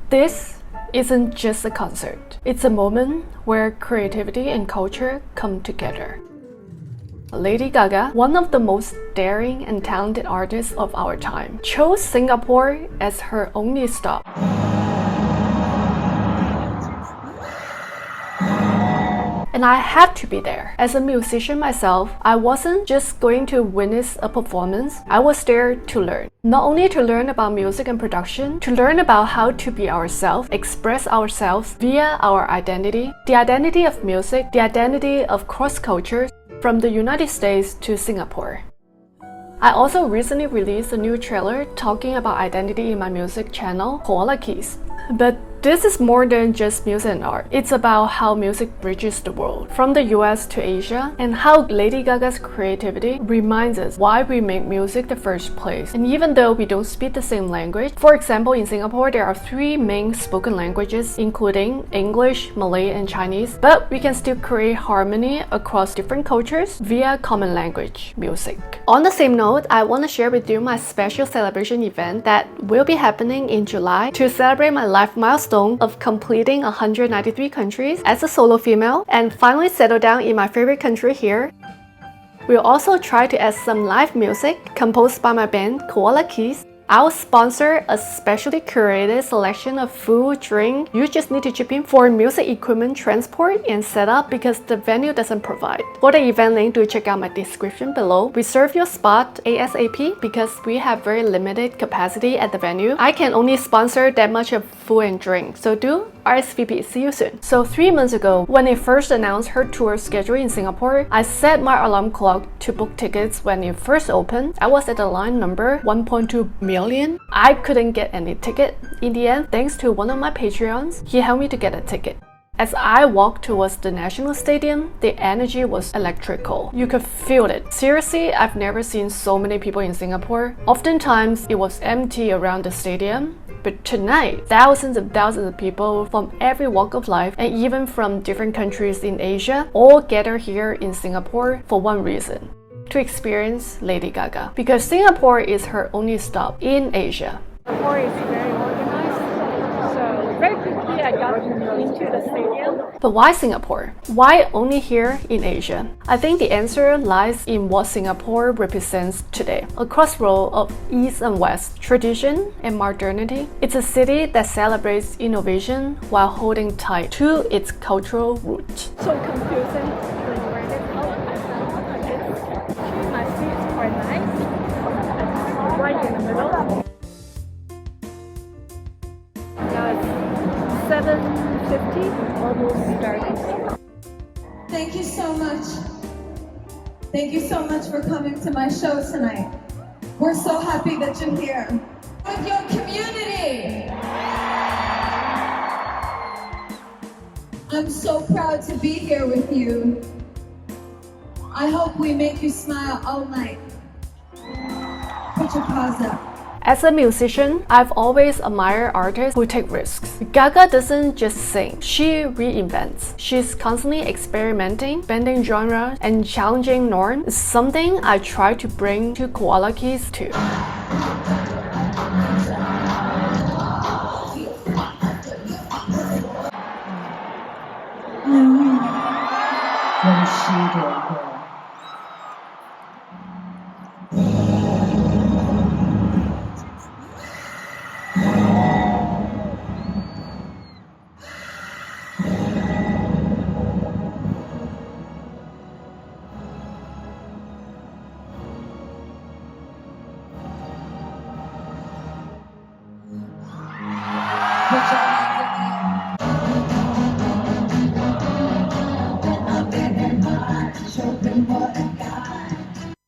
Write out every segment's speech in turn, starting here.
This isn't just a concert. It's a moment where creativity and culture come together. Lady Gaga, one of the most daring and talented artists of our time, chose Singapore as her only stop. And I had to be there. As a musician myself, I wasn't just going to witness a performance, I was there to learn. Not only to learn about music and production, to learn about how to be ourselves, express ourselves via our identity, the identity of music, the identity of cross cultures, from the United States to Singapore. I also recently released a new trailer talking about identity in my music channel, Koala Keys. But this is more than just music and art. It's about how music bridges the world, from the US to Asia, and how Lady Gaga's creativity reminds us why we make music the first place. And even though we don't speak the same language, for example, in Singapore, there are 3 main spoken languages, including English, Malay, and Chinese, but we can still create harmony across different cultures via common language, music. On the same note, I want to share with you my special celebration event that will be happening in July to celebrate my life milestone of completing 193 countries as a solo female and finally settle down in my favorite country here. We'll also try to add some live music composed by my band Koala Keys. I'll sponsor a specially curated selection of food, drink. You just need to chip in for music equipment transport and setup because the venue doesn't provide. For the event link, do check out my description below. Reserve your spot ASAP because we have very limited capacity at the venue. I can only sponsor that much of food and drink, so do RSVP. See you soon. So 3 months ago, when it first announced her tour schedule in Singapore, I set my alarm clock to book tickets when it first opened. I was at the line number 1.2 million. I couldn't get any ticket. In the end, thanks to one of my Patreons, he helped me to get a ticket. As I walked towards the National Stadium, the energy was electrical. You could feel it. Seriously, I've never seen so many people in Singapore. Oftentimes, it was empty around the stadium. But tonight, thousands of people from every walk of life and even from different countries in Asia all gather here in Singapore for one reason: to experience Lady Gaga. Because Singapore is her only stop in Asia. Singapore is very organized, so very quickly I got into the stadium. But why Singapore? Why only here in Asia? I think the answer lies in what Singapore represents today. A crossroad of East and West, tradition and modernity. It's a city that celebrates innovation while holding tight to its cultural roots. So confusing when you read it. Oh, I found it's my seats are nice. It's right in the middle. Now it's 7:50, almost starting. Thank you so much. Thank you so much for coming to my show tonight. We're so happy that you're here with your community. I'm so proud to be here with you. I hope we make you smile all night. Put your paws up. As a musician, I've always admired artists who take risks. Gaga doesn't just sing, she reinvents. She's constantly experimenting, bending genres, and challenging norms. It's something I try to bring to Koala Keys too. What is she doing here?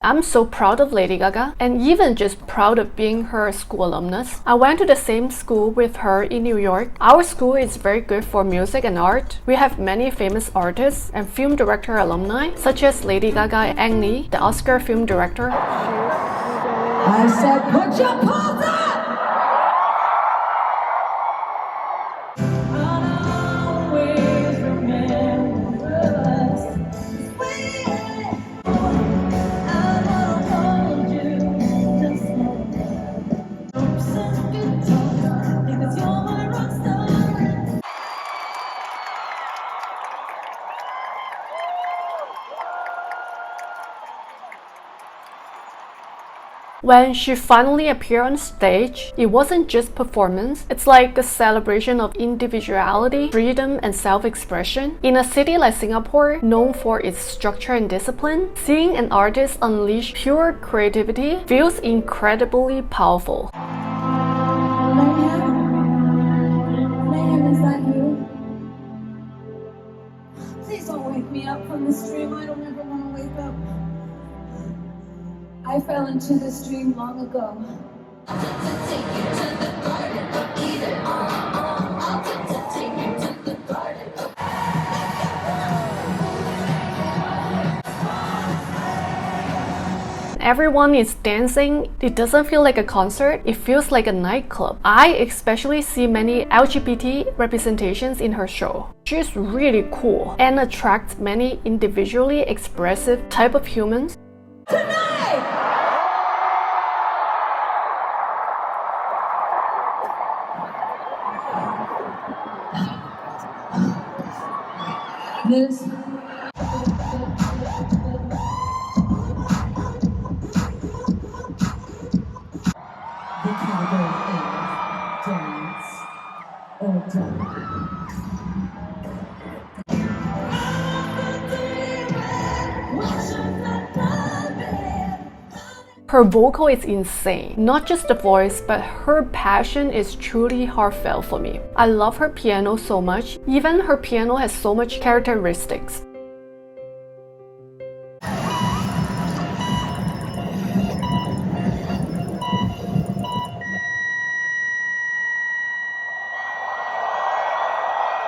I'm so proud of Lady Gaga, and even just proud of being her school alumnus. I went to the same school with her in New York. Our school is very good for music and art. We have many famous artists and film director alumni, such as Lady Gaga and Ang Lee, the Oscar film director. I said, put your paws up! Because you're my rockstar. When she finally appeared on stage, it wasn't just performance, it's like a celebration of individuality, freedom, and self-expression. In a city like Singapore, known for its structure and discipline, seeing an artist unleash pure creativity feels incredibly powerful. Mayhem, is that you? Please don't wake me up from this dream. I don't ever want to wake up. I fell into this dream long ago. Everyone is dancing. It doesn't feel like a concert, it feels like a nightclub. I especially see many LGBT representations in her show. She's really cool and attracts many individually expressive type of humans. Tonight! This The category is dance or die. Her vocal is insane. Not just the voice, but her passion is truly heartfelt for me. I love her piano so much. Even her piano has so much characteristics.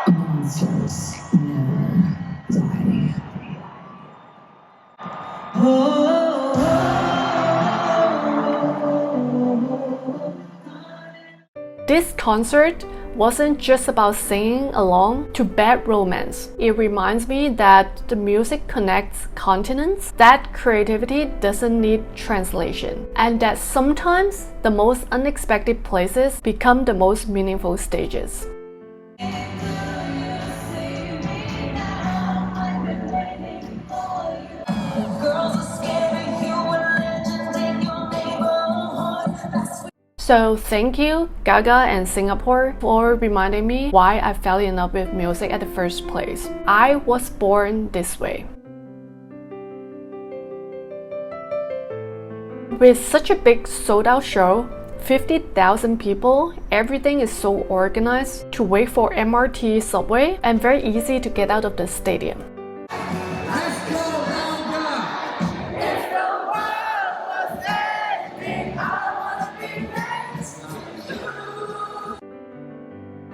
Monsters never die. This concert wasn't just about singing along to Bad Romance. It reminds me that the music connects continents, that creativity doesn't need translation, and that sometimes the most unexpected places become the most meaningful stages. So thank you, Gaga and Singapore, for reminding me why I fell in love with music at the first place. I was born this way. With such a big sold-out show, 50,000 people, everything is so organized to wait for MRT subway and very easy to get out of the stadium.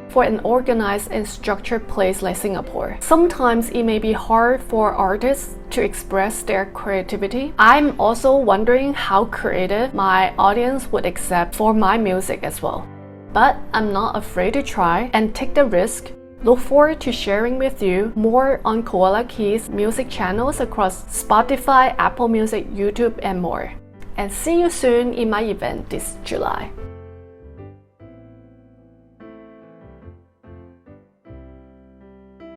For an organized and structured place like Singapore, sometimes it may be hard for artists to express their creativity. I'm also wondering how creative my audience would accept for my music as well. But I'm not afraid to try and take the risk. Look forward to sharing with you more on Koala Keys music channels across Spotify, Apple Music, YouTube, and more. And see you soon in my event this July.